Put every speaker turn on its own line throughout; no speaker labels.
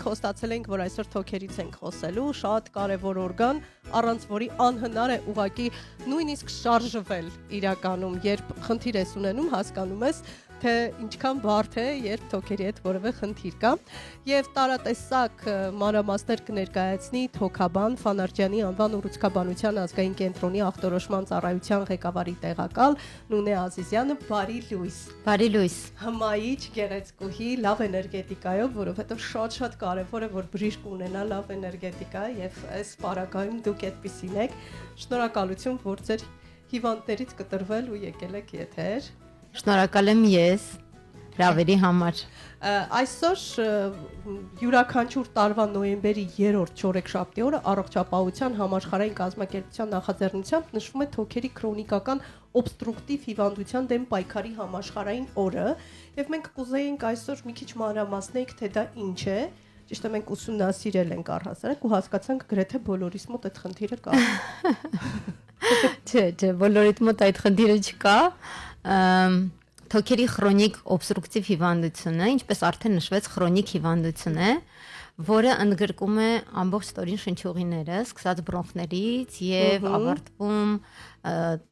խոստացել ենք, որ այսօր թոքերից ենք խոսելու, շատ կարևոր օրգան, առանց որի անհնար է ուղղակի նույնիսկ շարժվել իրականում, երբ խնդիր ես ունենում, հասկանում ես, թե ինչքան բարդ է, երբ թոքերի հետ որևէ խնդիր կա, եւ տարատեսակ մանրամասներ կներկայացնի թոքաբան Ֆանարջյանի անվան ուռուցքաբանության ազգային կենտրոնի ախտորոշման ծառայության ղեկավարի տեղակալ Նունե Ազիզյանը, բարի լույս։
Բարի լույս։
Հմայիչ, գեղեցկուհի, լավ էներգետիկայով, որովհետեւ շատ կարեւոր է, որ բժիշկ ունենա լավ էներգետիկա եւ այս պարագայում դուք այդպեսին եք։ Շնորհակալություն, որ ձեր հիվանդներից կտրվել ու եկել եք եթեր։
Շնորհակալ եմ ես հրավերի համար։
Այսօր յուրաքանչյուր տարվա նոյեմբերի 3-րդ չորեքշաբթի օրը առողջապահության համաշխարհային կազմակերպության նախաձեռնությամբ նշվում է թոքերի քրոնիկական օբստրուկտիվ հիվանդության դեմ պայքարի համաշխարհային օրը, եւ մենք կուզեինք այսօր մի քիչ մանրամասնենք, թե դա ինչ է։ Ճիշտ է, մենք ուսումնասիրել ենք առհասարակ ու հասկացանք գրեթե բոլորիս մոտ այդ խնդիրը կա։
Չէ, բոլորիդ մոտ այդ խնդիրը չկա։ Թոքերի քրոնիկ օբստրուկտիվ հիվանդությունը, ինչպես արդեն նշվեց, քրոնիկ հիվանդություն է, որը ընդգրկում է ամբողջ ստորին շնչուղիները, սկսած բրոնխներից եւ ավարտվում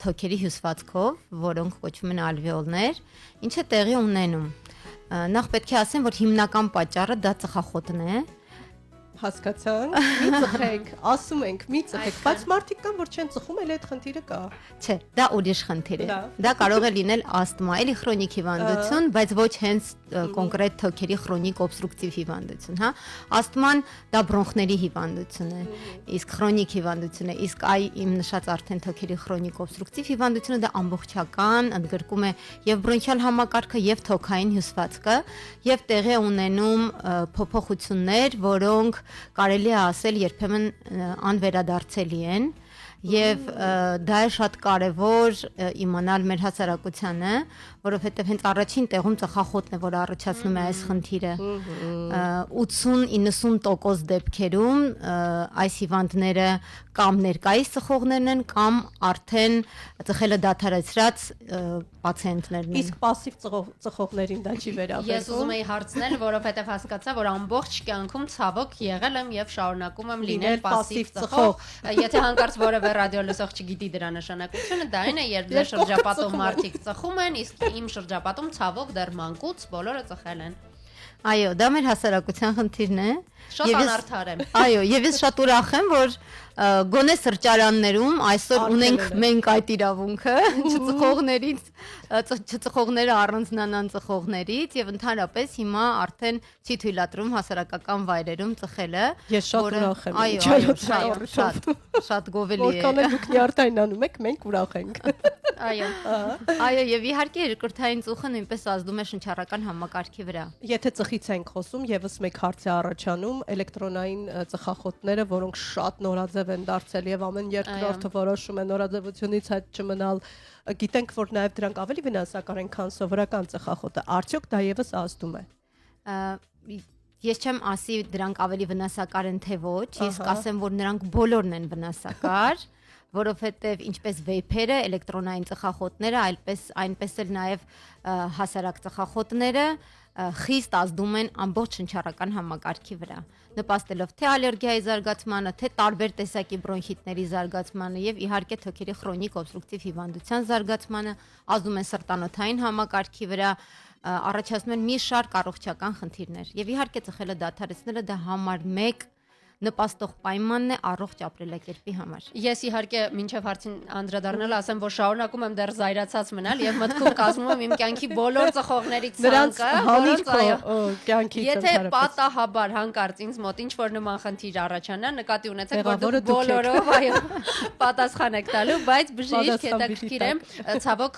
թոքերի հյուսվածքով, որոնք կոչվում են ալվեոլներ, ինչը տեղի ունենում։ Նախ պետք է ասեմ, որ հիմնական պատճառը դա ծխախոտն է։
Հասկացանք, մի ծխենք, ասում ենք, մի ծխենք, բայց մարդիկ կան, որ չեն ծխում, էլ այդ խնդիրը կա։
Չէ, դա ուրիշ խնդիր է։ Դա կարող է լինել ասթմա, էլի քրոնիկ հիվանդություն, բայց ոչ հենց կոնկրետ թոքերի քրոնիկ օբստրուկտիվ հիվանդություն, հա։ Ասթման դա բրոնխների հիվանդություն է, իսկ քրոնիկ հիվանդություն է, իսկ այ իմ նշած արդեն թոքերի քրոնիկ օբստրուկտիվ հիվանդությունը դա ամբողջական ընդգրկում է եւ բրոնխիալ համակարգը եւ թոքային հյուսվածքը եւ տեղի ունենում փոփոխություններ, որոնք կարելի է ասել երբեմն անվերադարձելի են եւ դա է շատ կարեւոր իմանալ մեր հասարակությանը, որովհետեւ հենց առաջին տեղում ծխախոտն է, որ առաջացնում է այս խնդիրը։ 80-90% դեպքերում այս հիվանդները կամ ներկայիս ծխողներն են, կամ արդեն ծխելը դադարեցրած պացիենտներն են։
Իսկ пассив ծխողներին դա չի վերաբերվում։
Ես ուզում եի հարցնել, որովհետեւ հասկացա, որ ամբողջ կյանքում ցավոք եղել եմ եւ շարունակում եմ լինել пассив ծխող։ Եթե հանկարծ որևէ ռադիոլսող չգիտի դրա նշանակությունը, դա այն է, երբ դեր շրջապատում մարդիկ ծխում են, իսկ իմ շրջապատում ցավոք դեռ մանկուց բոլորը ծխել են։
Այո, դա մեր հասարակության խնդիրն է։
Շատ անարդար եմ։
Այո, եւ ես շատ ուրախ եմ, որ գոնե սրճարաններում այսօր ունենք մենք այդ իրավունքը, չծխողները առանձնանան ծխողներից եւ ընդհանրապես հիմա արդեն չի թույլատրում հասարակական վայրերում ծխելը։
Ես շատ ուրախ եմ։
Այո, շատ գովելի է։
Որքան էլ դուք նյարդայնանում եք, մենք ուրախ ենք։
Այո, եւ իհարկե երկրորդային ծուխը նույնպես ազդում է շնչառական համակարգի վրա։
Եթե ծխից ենք խոսում, եւս մեկ հարց է առաջանում, էլեկտրոնային ծխախոտները, որոնք շատ նորաձև են դարձել եւ ամեն երկրորդը որոշում է նորաձևությունից հետ չմնալ, գիտենք, որ նաեւ դրանք ավելի վնասակար են, քան սովորական ծխախոտը։ Արդյոք դա եւս ազդում է։
Ես չեմ ասի դրանք ավելի վնասակար են թե ոչ, իսկ ասեմ, որ նրանք բոլորն են վնասակար, որովհետև ինչպես վեյփերը, էլեկտրոնային ծխախոտները, այնպես էլ նաև հասարակ ծխախոտները խիստ ազդում են ամբողջ շնչառական համակարգի վրա, նպաստելով թե ալերգիայի զարգացմանը, թե տարբեր տեսակի բրոնխիտների զարգացմանը եւ իհարկե թոքերի քրոնիկ օբստրուկտիվ հիվանդության զարգացմանը, ազդում են սրտանոթային համակարգի վրա, առաջացնում են մի շարք առողջական խնդիրներ եւ իհարկե ծխելը դադարեցնելը դա համար 1 նպաստող պայմանն է առողջ ապրելակերպի համար։
Ես իհարկե մինչև հարցին անդրադառնալը ասեմ, որ շարունակում եմ դեռ զայրացած մնալ եւ մտքում կազմում եմ իմ կյանքի բոլոր ծխողներից ցանկը, որոնց
կյանքի
եթե պատահաբար հանկարծ ինձ մոտ ինչ որ նման խնդիր առաջանա, նկատի ունեցեք, որ դուք բոլորով այո պատասխան եք տալու, բայց բժիշկ հետաքրքիր է, ցավոք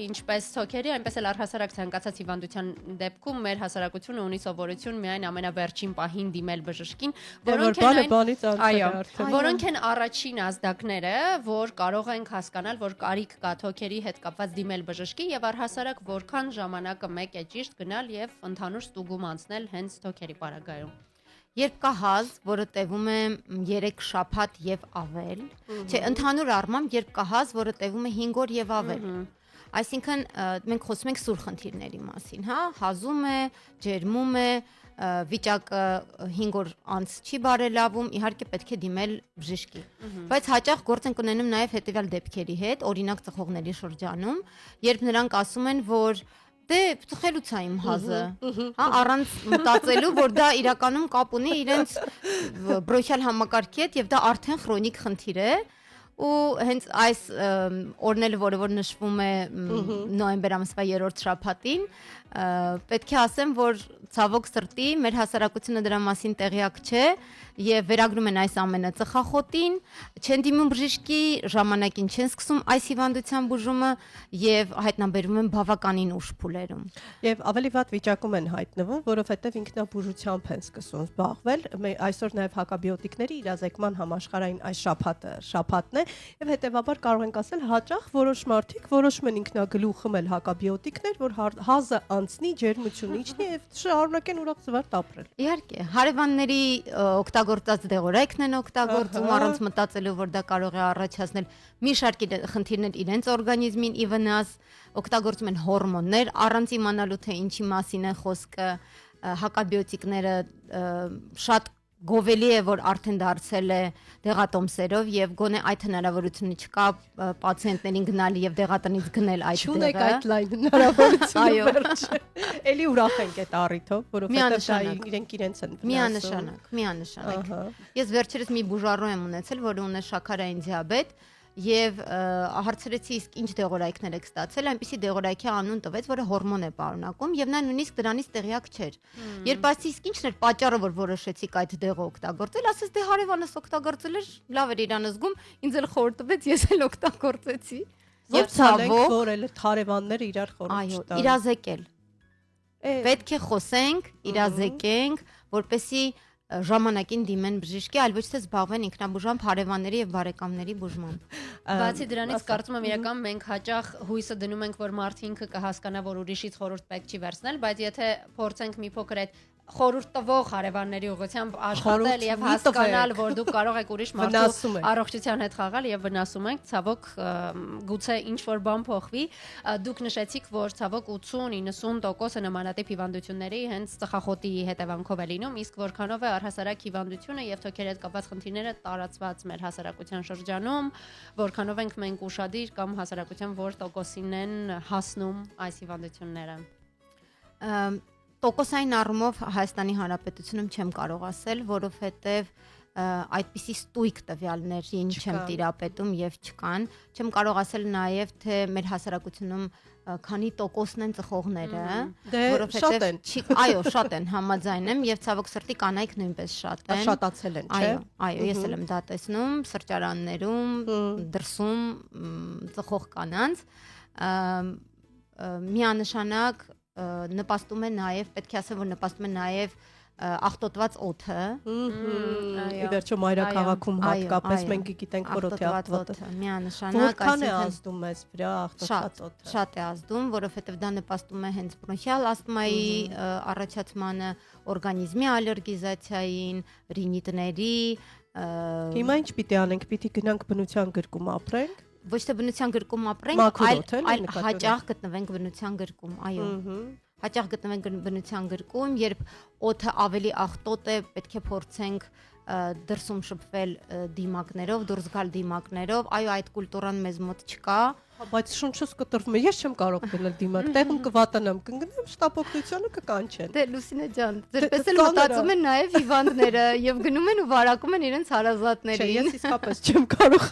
ինչպես թոքերի, այնպես էլ առհասարակ ցանկացած հիվանդության դեպքում մեր հասարակությունը ունի սովորություն միայն ամենավերջին պահին դիմել բժշկին, որոնք են առաջին ազդակները, որ կարող ենք հասկանալ, որ կարիք կա թոքերի հետ կապված դիմել բժշկի եւ առհասարակ որքան ժամանակը մեկ է ճիշտ գնալ եւ ընդհանուր ստուգում անցնել հենց թոքերի պարագայում։
Երբ կա հազ, որը տևում է 3 շաբաթ եւ ավել, չէ, ընդհանուր առմամբ երբ կա հազ, որը տևում է 5 օր եւ ավել, Այսինքն մենք խոսում ենք սուր խնդիրների մասին, հա, հազում է, ջերմում է, վիճակը 5 օր անց չի բարելավում, իհարկե պետք է դիմել բժշկի։ Բայց հաճախ գործ ենք ունենում նաև հետևյալ դեպքերի հետ, օրինակ ծխողների շրջանում, երբ նրանք ասում են, որ դե ծխելուց է իմ հազը, հա, առանց մտածելու, որ դա իրականում կապ ունի իրենց բրոնխիալ համակարգի հետ եւ դա արդեն քրոնիկ խնդիր է ու հենց այս օրները, որը որ նշվում է նոյեմբեր ամսվա 3-րդ շաբաթին, պետք է ասեմ, որ ցավոք սրտի մեր հասարակությունը դրա մասին տեղյակ չէ եւ վերագրում են այս ամենը ծխախոտին, չեն դիմում բժշկի, ժամանակին չեն սկսում այս հիվանդության բուժումը եւ հայտնաբերվում են բավականին ուշ փուլերում։
Եվ ավելի վատ վիճակում են հայտնվում, որովհետեւ ինքնաբուժությամբ են սկսում զբաղվել։ Այսօր նաեւ հակաբիոտիկների իրազեկման համաշխարհային այս շաբաթն է եւ հետեւաբար կարող ենք ասել հաճախ որոշ մարդիկ որոշում են ինքնագլուխ խմել հակաբիոտիկներ, որ հազը անցնի, ջերմություն իջնի եւ շարունակեն ուրախ զվարթ ապրել։
Իհարկե, հարևանների օգտագործած դեղորայքն են օգտագործում առանց մտածելու, որ դա կարող է առաջացնել մի շարք խնդիրներ իրենց օրգանիզմին ի վնաս, օգտագործում են հորմոններ առանց իմանալու թե ինչի մասին է խոսքը, հակաբիոտիկները շատ գովելի է, որ արդեն դարձել է դեղատոմսերով եւ գոնե այդ հնարավորությունը չկա պացիենտներին գնալ եւ դեղատնից գնել այդ դեղը։
Չունեք այդ լայն հնարավորությունը։ Այո։ Էլի ուրախ ենք այդ առիթով, որովհետեւ դա իրենք իրենց են վնասում։
Միանշանակ։ Ես վերջերս մի բուժառու եմ ունեցել, որը ունի շաքարային դիաբետ եւ հարցրեցի իսկ ինչ դեղորայքներ եք ստացել, այնպեսի դեղորայքի անուն տվեց, որը հորմոն է պարունակում եւ նա նույնիսկ դրանից տեղյակ չէր։ Երբ ասի իսկ ինչն էր պատճառը, որ որոշեցիք այդ դեղը օգտագործել, ասես դե հարևանս օգտագործել էր, լավ էր իրան զգում, ինձ էլ խորտ տվեց, ես էլ օգտագործեցի։
Եվ ցավոք, որ էլ հարևանները իրար խորտ տան։
Իրազեկել։ Պետք է խոսենք, իրազեկենք, որպեսի ժամանակին դիմեն բժշկի, այլ ոչ թե զբաղվեն ինքնաբուժությամբ հարևանների եւ բարեկամների բուժմամբ։
Բացի դրանից կարծում եմ իրական մենք հաճախ հույսը դնում ենք, որ մարդը ինքը կհասկանա, որ ուրիշից խորհուրդ պետք չի վերցնել, բայց եթե փորձենք մի փոքր այդ խորհուրդ տվող հարևանների ուղղությամբ աշխատել եւ հասկանալ, որ դուք կարող եք ուրիշ մարդու առողջության հետ խաղալ եւ վնասում եք, ցավոք գուցե ինչ որ բան փոխվի։ Դուք նշեցիք, որ ցավոք 80-90% նմանատիպ հիվանդությունների հենց ծխախոտի հետևանքով է լինում, իսկ որքանով է առհասարակ հիվանդությունը եւ թոքերի հետ կապված խնդիրները տարածված մեր հասարակության շրջանում, որքանով ենք մենք ուշադիր կամ հասարակության որ տոկոսին են հասնում այս հիվանդությունները։
Տոկոսային առումով Հայաստանի Հանրապետությունում չեմ կարող ասել, որովհետև այդպիսի ստույգ տվյալներին չեմ տիրապետում եւ չկան։ Չեմ կարող ասել նաեւ թե մեր հասարակությունում քանի տոկոսն են ծխողները, որովհետև այո, շատ են, համաձայն եմ եւ ցավոք սրտի կանայք նույնպես շատ են։
Շատացել են, չէ՞։
Այո, ես էլ եմ դա տեսնում սրճարաններում, դրսում ծխող կանանց։ Միանշանակ նպաստում է նաև, պետք է ասեմ, որ նպաստում է նաև աղտոտված օդը։
Ի վերջո մայրաքաղաքում հատկապես մենք գիտենք, որ օդի աղտոտը
միանշանակ
այսինքն է ազդում մեզ վրա աղտոտված օդը։
Շատ է ազդում, որովհետև դա նպաստում է հենց բրոնխիալ ասթմայի առաջացմանը, օրգանիզմի ալերգիզացիային, ռինիտների։
Հիմա ինչ պիտի անենք, պիտի գնանք բնության գրկում ապրենք։
Ոչ թե բնության գրկում ապրենք, այլ հաճախ գտնվենք բնության գրկում, այո։ Հաճախ գտնվենք բնության գրկում, երբ օդը ավելի աղտոտ է, պետք է փորձենք դրսում շփվել դիմակներով, դուրս գալ դիմակներով, այո, այդ կուլտուրան մեզ մոտ չկա,
բայց շունչս կտրվում է, ես չեմ կարող գնել դիմակ, տեղում կվատանամ, կընկնեմ շտապօգնությանը կկանչեն։
Դե Լուսինե ջան, ձերպես էլ մտածում են նաև հիվանդները եւ գնում են ու վարակում են իրենց հարազատներին։
Չէ, ես իսկապես չեմ կարող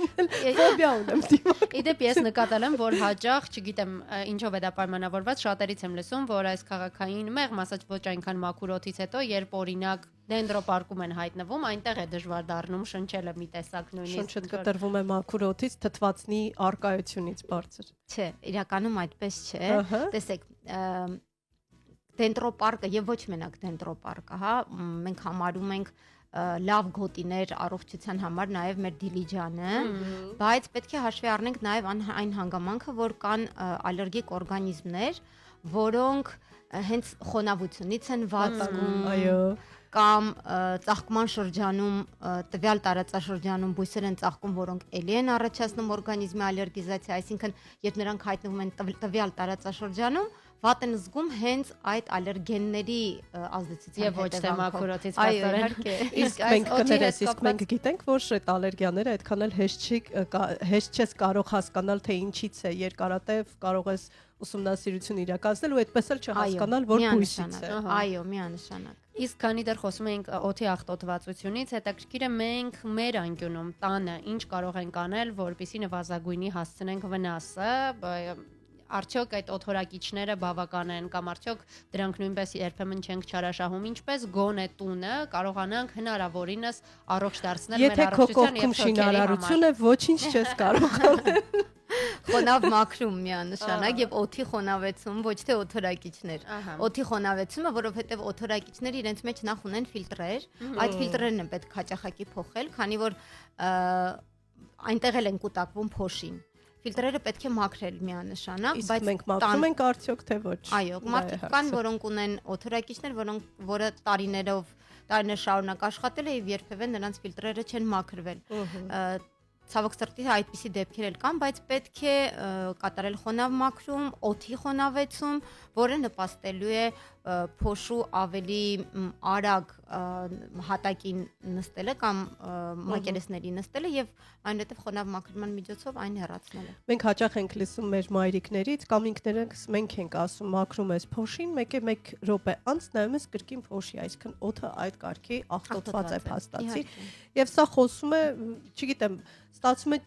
ֆոբիա ունեմ դիմակ։
Իդեպ ես նկատել եմ, որ հաճախ, չգիտեմ, ինչով է դա պայմանավորված, շատերից եմ լսում, որ այս քաղաքային մեղմ, ասած ոչ այնքան մաքուր օդից հետո, երբ օրինակ դենդրոպարկում են հայտնվում, այնտեղ է դժվար դառնում շնչելը մի տեսակ նույնիսկ։
Շնչը կտրվում է մաքուր օդից, թթվածնի արկայությունից բարձր։
Չէ, իրականում այդպես չէ։ Տեսեք, դենդրոպարկը եւ ոչ մենակ դենդրոպարկը, հա, մենք համարում ենք լավ գոտիներ առողջության համար նաև մեր դիլիջանը, բայց պետք է հաշվի առնենք նաև այն հանգամանքը, որ կան ալերգիկ օրգանիզմներ, որոնք հենց խոնավությունից են վատվում,
այո,
կամ ծաղկման շրջանում տվյալ տարածաշրջանում բույսեր են ծաղկում, որոնք ելի են առաջացնում օրգանիզմի ալերգիզացիա, այսինքն երբ նրանք հայտնվում են տվյալ տարածաշրջանում, վատ են զգում հենց այդ ալերգենների ազդեցության
եւ ոչ թե
հետևանքով։
մաքրոցից
Այո,
պատճառ են։
իհարկե։
Իսկ մենք կներես, իսկ մենք գիտենք, որ այդ ալերգիաները այդքան էլ հեշտ չես կարող հասկանալ, թե ինչից է, երկարատև կարող ես ուսումնասիրություն իրականացնել ու այդպես էլ չհասկանալ, որ բույսից է։
Այո, միանշանակ։
Իսկ քանի դեռ խոսում ենք օդի աղտոտվածությունից, հետաքրքիր է մենք մեր անկյունում տանը ինչ կարող ենք անել, որպեսզի նվազագույնի հասցնենք վնասը, արդյոք այդ օդորակիչները բավական են կամ արդյոք դրանք նույնպես երբեմն չենք չարաշահում, ինչպես գոնե տունը կարողանանք հնարավորինս առողջ դարձնել մեր առողջության եւ
շինարարությունը ոչինչ չես կարող անել։
Խոնավ մաքրում միանշանակ եւ օդի խոնավեցում, ոչ թե օդորակիչներ։ Օդի խոնավեցումը, որովհետեւ օդորակիչները իրենց մեջ նախ ունեն ֆիլտրեր, այդ ֆիլտրերն են պետք հաճախակի փոխել, քանի որ այնտեղ են կուտակվում փոշին։ Ֆիլտրերը պետք է մաքրել միանշանակ,
բայց մենք մաքրում ենք արդյոք թե ոչ։
Այո, մարդիկ կան, որոնք ունեն օդորակիչներ, որը տարիներ շարունակ աշխատել է եւ երբևէ նրանց ֆիլտրերը չեն մաքրվել։ Ցավոք սրտի այդպիսի դեպքեր էլ կան, բայց պետք է կատարել խոնավ մաքրում, օդի խոնավեցում, որը նպաստելու է փոշու ավելի արագ հատակին նստելը կամ մակերեսների նստելը եւ այնուհետեւ խոնավ մաքրման միջոցով այն հեռացնելը։
Մենք հաճախ ենք լսում մեր մայրիկներից կամ ինքներս մենք ենք ասում մաքրում ես փոշին, մեկ րոպե անց նայում ես կրկին փոշի, այսինքն օդը այդ կարգի աղտոտված է փաստացի։ Եվ սա խոսում է, չգիտեմ, ստացվում է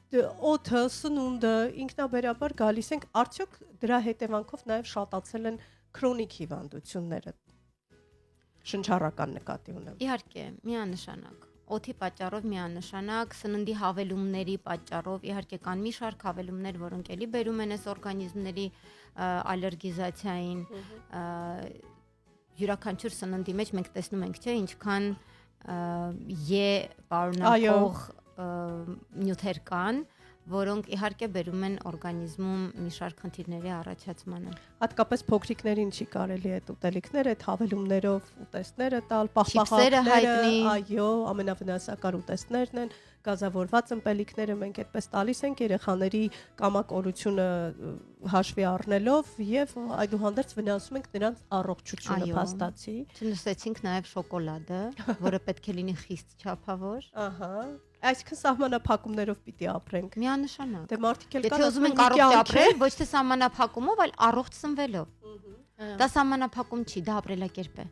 օդը, սնունդը ինքնաբերաբար գալիս ենք, արդյոք դրա հետևանքով նաև շատացել են քրոնիկ հիվանդությունները շնչառական նկատի ունեմ։
Իհարկե, միանշանակ։ Օդի պատճառով միանշանակ, սննդի հավելումների պատճառով, իհարկե կան մի շարք հավելումներ, որոնք էլի բերում են այս օրգանիզմների ալերգիզացիային, յուրաքանչյուր սննդի մեջ մենք տեսնում ենք, չէ, ինչքան պարունակող նյութեր կան, որոնք իհարկե բերում են օրգանիզմում մի շարք խնդիրների առաջացմանը։
Հատկապես փոքրիկներին չի կարելի այդ ուտելիքները, այդ հավելումներով ուտեստները տալ, պահպաղակները, այո, ամենավնասակար ուտեստներն են, գազավորված ըմպելիքները մենք այդպես տալիս ենք երեխաների կամակորությունը հաշվի առնելով եւ այդուհանդերձ վնասում ենք նրանց առողջությունը փաստացի։
Չնստեցինք նաեւ շոկոլադը, որը պետք է լինի խիստ չափավոր։
Ահա։ Այսինքն սահմանափակումներով պիտի ապրենք։
Միանշանակ։
Դե մարդիկ էլ
կան, եթե ուզում են առողջ ապրել, ոչ թե սահմանափակումով, այլ առողջ սնվելով։ Դա սահմանափակում չի, դա ապրելակերպ է։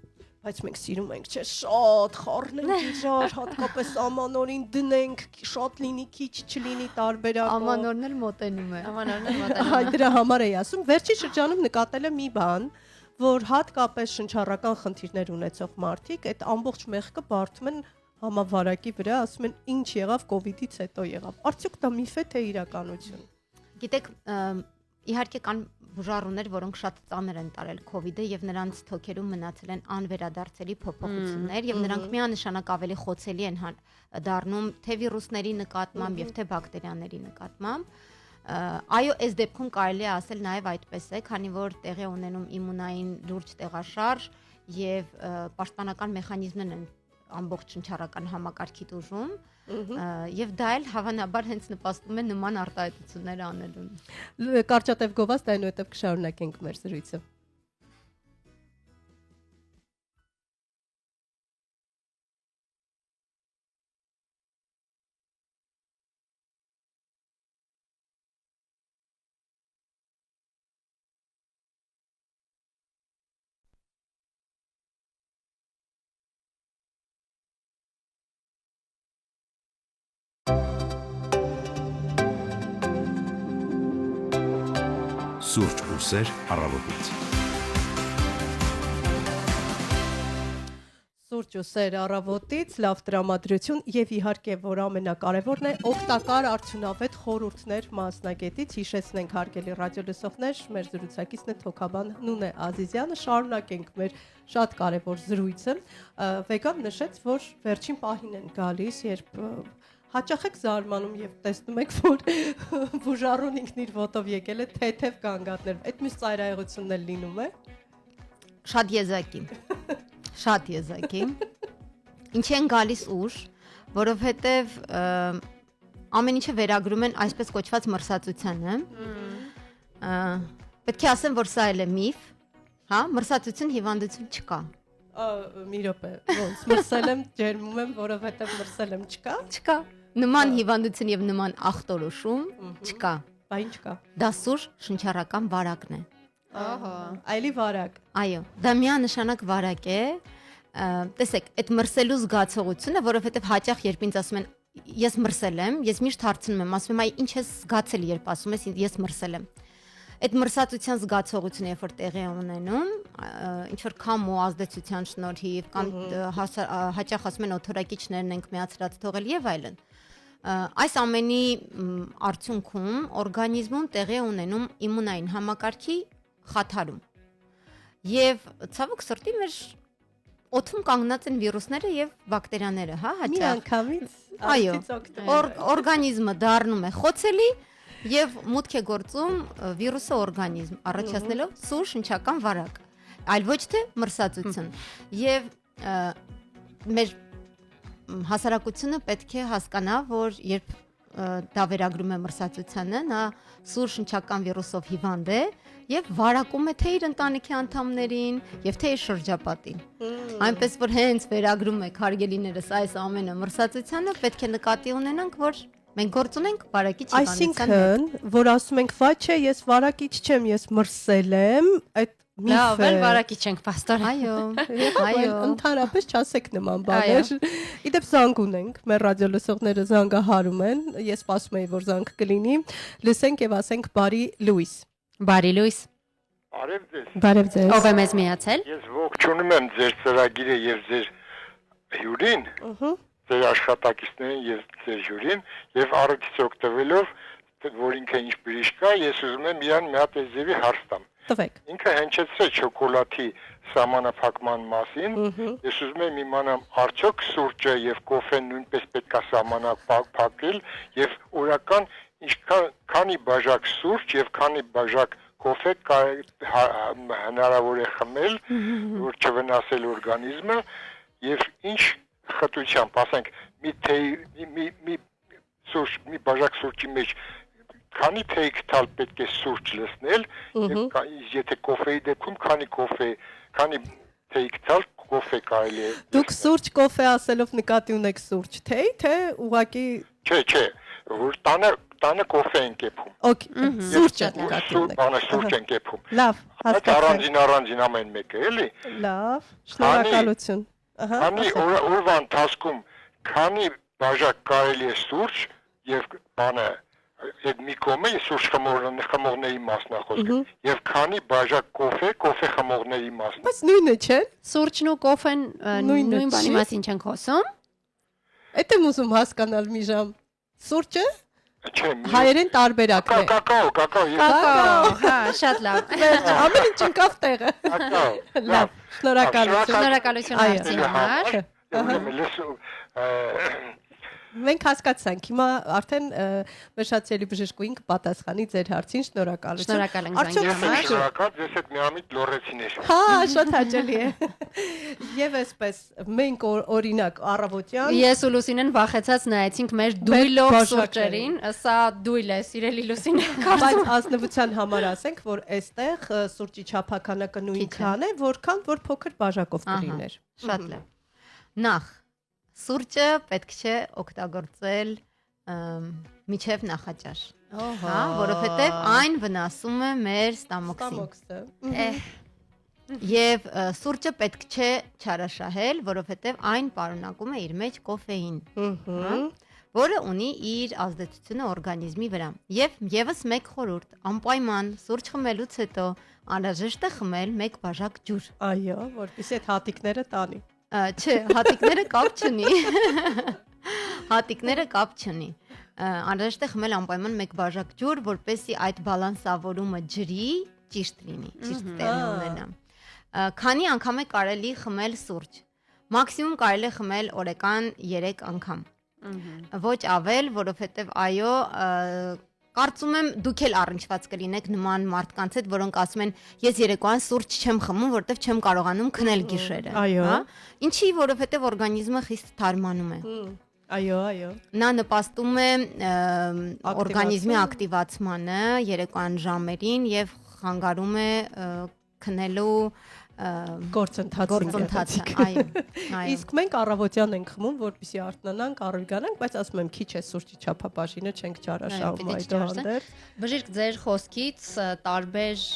Բայց մենք սիրում ենք, չէ, շատ խառնենք իրար, հատկապես ամանորին դնենք, շատ լինի, քիչ չլինի տարբերակով։
Ամանորն էլ մոտենում է։
Ամանորն էլ մոտենում է։
Այ դրա համար էի ասում, վերջի շրջանում նկատել եմ մի բան, որ հատկապես շնչառական խնդիրներ ունեցող մարդիկ այդ ամբողջ մեղքը բարդում են համավարակի վրա, ասում են ինչ եղավ կոവിഡ്ից հետո եղավ։ Արդյոք դա միֆ է թե իրականություն։
Գիտեք, իհարկե կան բուժառուներ, որոնք շատ ծանր են տարել COVID-ը եւ նրանց թոքերում մնացել են անվերադարձելի փոփոխություններ եւ նրանք միանշանակ ավելի խոցելի են դառնում թե վիրուսների նկատմամբ եւ թե բակտերիաների նկատմամբ։ Այո, այս դեպքում կարելի է ասել նաեւ այդպես է, քանի որ տեղի ունենում իմունային լուրջ տեղաշարժ եւ պաշտպանական մեխանիզմներ են ամբողջ շնչառական համակարգի դուժում եւ դա էլ հավանաբար հենց նպաստում է նման արտահայտություններ անելուն։
Կարճատև գովազդ այնուհետև կշարունակենք մեր զրույցը։
Սուրճ ու սեր առավոտից։
Սուրճ ու սեր առավոտից, լավ տրամադրություն եւ իհարկե որ ամենակարևորն է օգտակար արդյունավետ խորհուրդներ մասնագետից հիշեցնենք հարգելի ռադիոլսողներ, մեր զրուցակիցն է թոքաբան Նունե Ազիզյանը, շարունակենք մեր շատ կարևոր զրույցը։ Վեգան նշեց, որ վերջին պահին են գալիս, երբ հաճախ եք զարմանում եւ տեսնում եք, որ բուժառուն ինքն իր ոտով եկել է թեթև գանգատներ։ Այդ մյուս ծայրահեղությունն էլ լինում է։
Շատ եզակի։ Շատ եզակի։ Ինչի են գալիս ուշ, որովհետև ամեն ինչը վերագրում են այսպես կոչված մրսածությանը։ Պետք է ասեմ, որ սա էլ է միֆ, հա, մրսածություն հիվանդություն չկա։
Մի րոպե, ոնց մրսել եմ, ջերմում եմ, որովհետև մրսել եմ, չկա։
Չկա։ Նման հիվանդություն եւ նման ախտորոշում չկա։
Բա ինչ կա։
Դա սուր շնչառական վարակն է։
Ահա, այլի վարակ։
Այո, դա միանշանակ վարակ է։ Տեսեք, այդ մրսելու զգացողությունը, որովհետև հաճախ երբ ինձ ասում են ես մրսել եմ, ես միշտ հարցնում եմ, ասում եմ, այ ինչ ես զգացել, երբ ասում ես ես մրսել եմ։ Այդ մրսածության զգացողությունը երբ որ տեղի է ունենում, ինչ որ քամու ազդեցության շնորհիվ կամ հաճախ ասում են օթորակիչներն ենք միացրած թողել եւ այլն։ Այս ամենի արդյունքում օրգանիզմում տեղի է ունենում իմունային համակարգի խաթարում։ Եվ ցավոք սրտի մեր օդում կանգնած են վիրուսները եւ բակտերիաները, հա, հաճախ։
Միանգամից
այո, օրգանիզմը դառնում է խոցելի եւ մուտք է գործում վիրուսը օրգանիզմ, առաջացնելով սուր շնչական վարակ, այլ ոչ թե մրսածություն։ Եվ մեր հասարակությունը պետք է հասկանա, որ երբ դա վերագրում է մրսածությանը, նա սուր շնչական վիրուսով հիվանդ է եւ վարակում է թե իր ընտանիքի անդամներին եւ թե իր շրջապատին։ Այնպես որ հենց վերագրում է հարգելիներս այս ամենը մրսածությանը, պետք է նկատի ունենանք, որ մենք գործ ունենք վարակիչ հիվանդության հետ։
Այսինքն, որ ասում ենք, վայ չէ, ես վարակիչ չեմ, ես մրսել եմ, այդ
լավ, էլ վարակիչ ենք, պաստոր։
Այո,
այո, ընդհանրապես չասեք նման բաներ։ Իդեպ զանգ ունենք, մեր ռադիո լսողները զանգահարում են, ես սպասում եի, որ զանգ կլինի։ Լսենք եւ ասենք բարի լույս։
Բարի լույս։
Բարև ձեզ։
Բարև ձեզ։
Ով է մեզ միացել։
Ես ողջունում եմ ձեր ծրագիրը եւ ձեր հյուրին, ձեր աշխատակիցներին եւ ձեր հյուրին եւ առիթից օգտվելով, որ ինքը ինչ բժիշկ է, ես ուզում եմ իրան մի հատ էզևի հարց տամ։
Տվեք։
Ինքը հնչեցրեց շոկոլադի սահմանափակման մասին։ Ես ուզում եմ իմանամ, արդյոք սուրճը եւ կոֆեն նույնպես պետք է սահմանափակել եւ օրական քանի բաժակ սուրճ եւ քանի բաժակ կոֆե հնարավոր է խմել, որ չվնասել օրգանիզմը եւ ինչ խտությամբ, ասենք, մի բաժակ սուրճի մեջ քանի թեյք տալ պետք է սուրճ լցնել եւ եթե կոֆեի դեպքում քանի թեյք տալ կոֆե կարելի է։
Դուք սուրճ կոֆե ասելով նկատի ունեք սուրճ թեյ, թե ուղակի
Չէ, որ տանը կոֆե են կեփում։
Okay, սուրճը նկատի ունեք։
Բանը սուրճ են կեփում։
Լավ, հասկացա։
Առանձին ամեն մեկը, էլի։
Լավ, շնորհակալություն։ Ահա։
Քանի օրվա ընթացքում քանի բաժակ կարելի է սուրճ եւ բանը այդ մի կողմը սուրճ խմողների մասնախոսքը եւ քանի բաժակ կոֆե խմողների մասն։
Բայց նույնը չէ։
Սուրճն ու կոֆեն նույն բանի մասին չենք խոսում։
Այդ եմ ուզում հասկանալ մի ժամ։ Սուրճը
Չէ,
հայերեն տարբերակն է։
Կակաո,
Հա, շատ լավ։
Ամեն ինչ ընկավ տեղը։
Կակաո։
Լավ, շնորհակալություն։
Շնորհակալություն հարցի համար։
Մենք հասկացանք, հիմա արդեն մեր շատ սիրելի բժշկուհին կպատասխանի ձեր հարցին, շնորհակալություն։
Շնորհակալ ենք զանգի համար։
Շնորհակալ, ձեզ հետ միամիտ լորեցիներ։
Հա, շատ հաճելի է։ Եվ այսպես մենք օրինակ առավոտյան
Ես ու Լուսինեն վախեցած նայեցինք մեր դույլով սուրճերին, սա դույլ է, սիրելի Լուսինե։
բայց ազնվության համար ասենք, որ այստեղ սուրճի չափականակը նույնքան է, որքան որ փոքր բաժակով կլիներ։
Շատ լավ։ Նախ սուրճը պետք չէ օգտագործել միջև նախաճաշ։ Հա, որովհետև այն վնասում է մեր ստամոքսին։ Եվ սուրճը պետք չէ չարաշահել, որովհետև այն պարունակում է իր մեջ կոֆեին, որը ունի իր ազդեցությունը օրգանիզմի վրա։ Եվ եւս մեկ խորհուրդ, անպայման սուրճ խմելուց հետո անհրաժեշտ է խմել 1 բաժակ ջուր։
Այո, որպեսզի այդ հատիկները տանի։
Չէ, հատիկները կապ չունի։ Հատիկները կապ չունի։ Անհրաժեշտ է խմել անպայման 1 բաժակ ջուր, որպեսզի այդ բալանսավորումը ջրի ճիշտ լինի, ճիշտ տեղի ունենա։ Քանի անգամ է կարելի խմել սուրճ։ Մաքսիմում կարելի է խմել օրական 3 անգամ։ Ոչ ավել, որովհետև այո, Կարծում եմ դուք էլ առնչված կլինեք նման մարդկանց հետ, որոնք ասում են ես երեկոյան սուրճ չեմ խմում, որովհետև չեմ կարողանում քնել գիշերը,
Այո։
Ինչի, որովհետև օրգանիզմը խիստ թարմանում է։
Այո։
Նա նպաստում է օրգանիզմի ակտիվացմանը երեկոյան ժամերին եւ խանգարում է քնելու
գործընթացը,
այո։
Իսկ մենք առավոտյան ենք խմում, որպեսզի արթնանանք, առողջանանք, բայց ասում եմ քիչ է սուրճի չափաբաժինը չենք ճարաշահում այդուհանդերձ։
Բժիշկ ձեր խոսքից տարբեր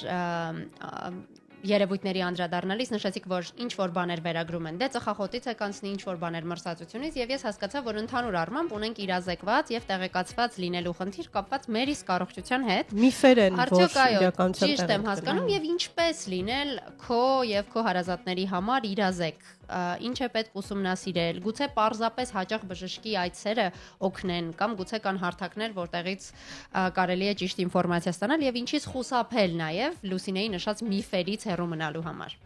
երևույթների անդրադառնալիս նշեցիք, որ ինչ որ բաներ վերագրում են, դե ծխախոտից է կանցնի ինչ որ բաներ մրսածությունից, եւ ես հասկացա, որ ընդհանուր առմամբ ունենք իրազեկված եւ տեղեկացված լինելու խնդիր կապված մեր իսկ առողջության հետ։
Միֆեր են, որ
իրականության ճիշտ եմ հասկանում եւ ինչպես լինել քո եւ քո հարազատների համար իրազեկ, ինչ է պետք ուսումնասիրել, գուցե պարզապես հաճախ բժշկի այցերը օգնեն կամ գուցե կան հարթակներ, որտեղից կարելի է ճիշտ ինֆորմացիա ստանալ եւ ինչից խուսափել նաեւ Լուսինեի նշած միֆերից հեռու մնալու համար։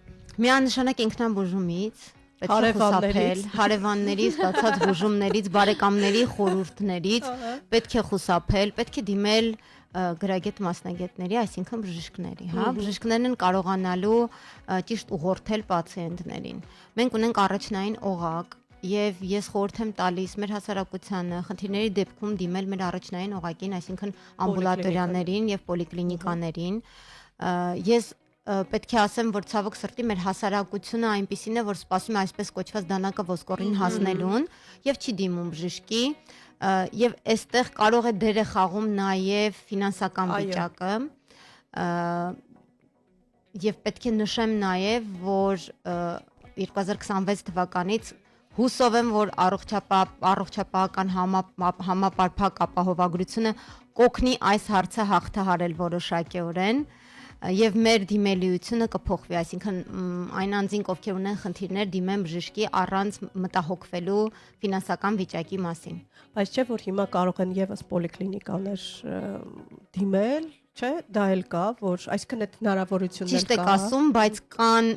Միանշանակ ինքնաբուժումից, պետք է խուսափել, հարևաններից ստացած բուժումներից, բարեկամների խորհուրդներից, պետք է խուսափել, պետք է դիմել գրագետ մասնագետների, այսինքն բժիշկների, հա, բժիշկներն են կարողանալու ճիշտ ուղղորդել պացիենտներին։ Մենք ունենք առաջնային օղակ եւ ես խորհուրդ եմ տալիս մեր հասարակությանը խնդիրների դեպքում դիմել մեր առաջնային օղակին, այսինքն ամբուլատորիաներին եւ պոլիկլինիկաներին։ Ես պետք է ասեմ, որ ցավոք սրտի մեր հասարակությունը այնպիսին է, որ սպասում է այսպես կոչված դանակը ոսկորին հասնելուն եւ չի դիմում բժշկի եւ այստեղ կարող է դեր է խաղում նաեւ ֆինանսական վիճակը եւ պետք է նշեմ նաեւ, որ 2026 թվականից հուսով եմ, որ առողջապահական համապարփակ ապահովագրությունը կօգնի այս հարցը հաղթահարել որոշակիորեն եւ մեր դիմելիությունը կփոխվի, այսինքն այն անձինք, ովքեր ունեն խնդիրներ, դիմեն բժշկի առանց մտահոգվելու ֆինանսական վիճակի մասին։
Բայց չէ, որ հիմա կարող են եւս պոլիկլինիկաներ դիմել, չէ, դա էլ կա, որ այսինքն այդ հնարավորություններ կա։
Ճիշտ եք ասում, բայց կան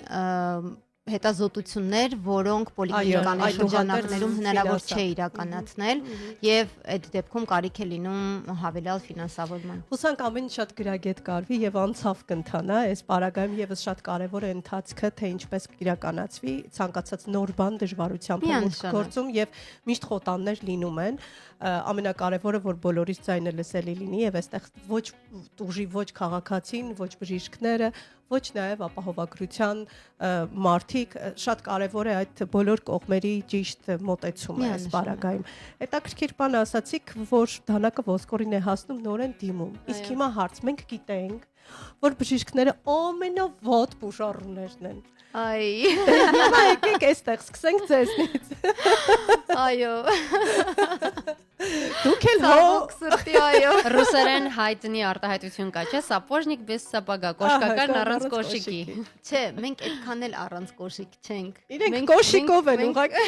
հետազոտություններ, որոնք պոլիկլինիկաների շրջանակներում հնարավոր չէ իրականացնել եւ այդ դեպքում կարիք է լինում հավելյալ ֆինանսավորման։
Հուսանք ամեն շատ գրագետ կարվի եւ անցավ կընթանա, այս պարագայում եւս շատ կարեւոր է ընթացքը, թե ինչպես կիրականացվի, ցանկացած նոր բան դժվարությամբ է գործում եւ միշտ խոտաններ լինում են։ Ամենակարևորը, որ բոլորից ձայնը լսելի լինի եւ այստեղ ոչ ուժի ոչ քաղաքացին, ոչ բժիշկները, ոչ նաև ապահովագրության մարդիկ, շատ կարևոր է այդ բոլոր կողմերի ճիշտ մոտեցումը այս բaragայում։ Հետաքրքիր բան ասացիք, որ դանակը ոսկորին է հասնում, նորեն դիմում։ Իսկ հիմա հարց, մենք գիտենք, որ բժիշկները ամենավատ բուժառուներն են։
Այ,
հիմա եկեք այստեղ սկսենք ձեզնից։
Այո։
Դուք էլ
Ցավոք սրտի, այո։
Ռուսերեն հայտնի արտահայտություն կա, չէ՞, սապոժնիկ без սապագա, կոշկական առանց կոշիկի։
Չէ, մենք այդքան էլ առանց կոշիկ չենք։
Իրենք կոշիկով են ուղղակի։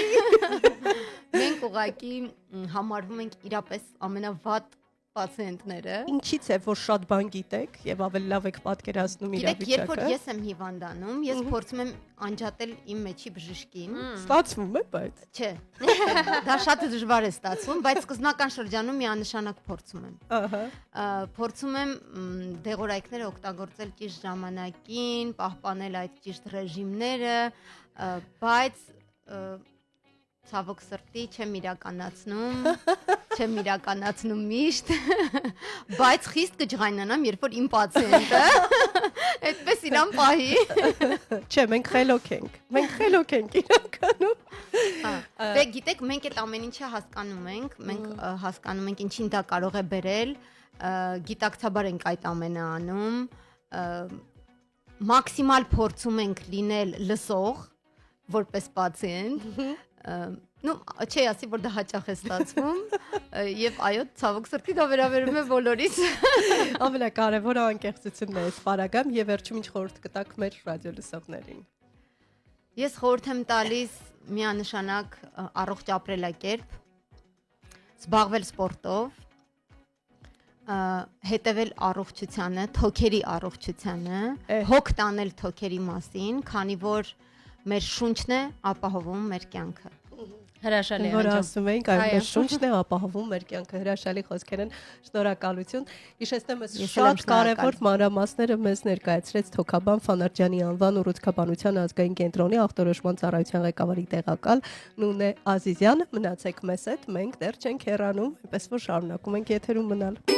Մենք ուղղակի համարվում ենք իրապես ամենավատ պացիենտները։
Ինչից է, որ շատ բան գիտեք եւ ավելի լավ եք պատկերացնում իրավիճակը։
Երբ որ ես եմ հիվանդանում, ես փորձում եմ անջատել իմ մեջի բժշկին։
Ստացվում է, բայց
Չէ։ Դա շատ դժվար է ստացվում, բայց սկզբնական շրջանում միանշանակ փորձում եմ։
ահա,
Փորձում եմ դեղորայքները օգտագործել ճիշտ ժամանակին, պահպանել այդ ճիշտ ռեժիմները, բայց ցավոք սրտի չեմ իրականացնում միշտ, բայց խիստ կջղայնանամ, երբ որ իմ պացիենտը այդպես իրան պահի։
Չէ, մենք խելոք ենք իրականում։
Դե գիտեք, մենք այդ ամեն ինչը հասկանում ենք, մենք հասկանում ենք ինչին դա կարող է բերել, գիտակցաբար ենք այդ ամենը անում, մաքսիմալ փորձում ենք լինել լսող, որպես պացիենտ, չի ասի, որ դա հաճախ է ստացվում եւ այո, ցավոք սրտի դա վերաբերում է բոլորիս։
Ամենակարևորը անկեղծությունն է այս բaragայում եւ վերջում ինչ խորհուրդ կտաք մեր ռադիոլսողներին։
Ես խորհուրդ եմ տալիս միանշանակ առողջ ապրելակերպ, զբաղվել սպորտով, հետևել առողջությանը, թոքերի առողջությանը, հոգ տանել թոքերի մասին, քանի որ մեր շունչն է ապահովում մեր կյանքը։
Հրաշալի
Որ
ջան։
ասում էինք, այո, մեր շունչն է ապահովում մեր կյանքը, հրաշալի խոսքեր են, շնորհակալություն։ Հիշեցնեմ, ես
Ես էլ եմ
շատ կարևոր
շնորհակալ։
մանրամասները մեզ ներկայացրեց Թոքաբան Ֆանարջյանի անվան ուռուցքաբանության ազգային կենտրոնի ախտորոշման ծառայության ղեկավարի տեղակալ Նունե Ազիզյանը։ Մնացեք մեզ հետ, մենք դեռ չենք հեռանում, այնպես որ շարունակում ենք եթերում մնալ։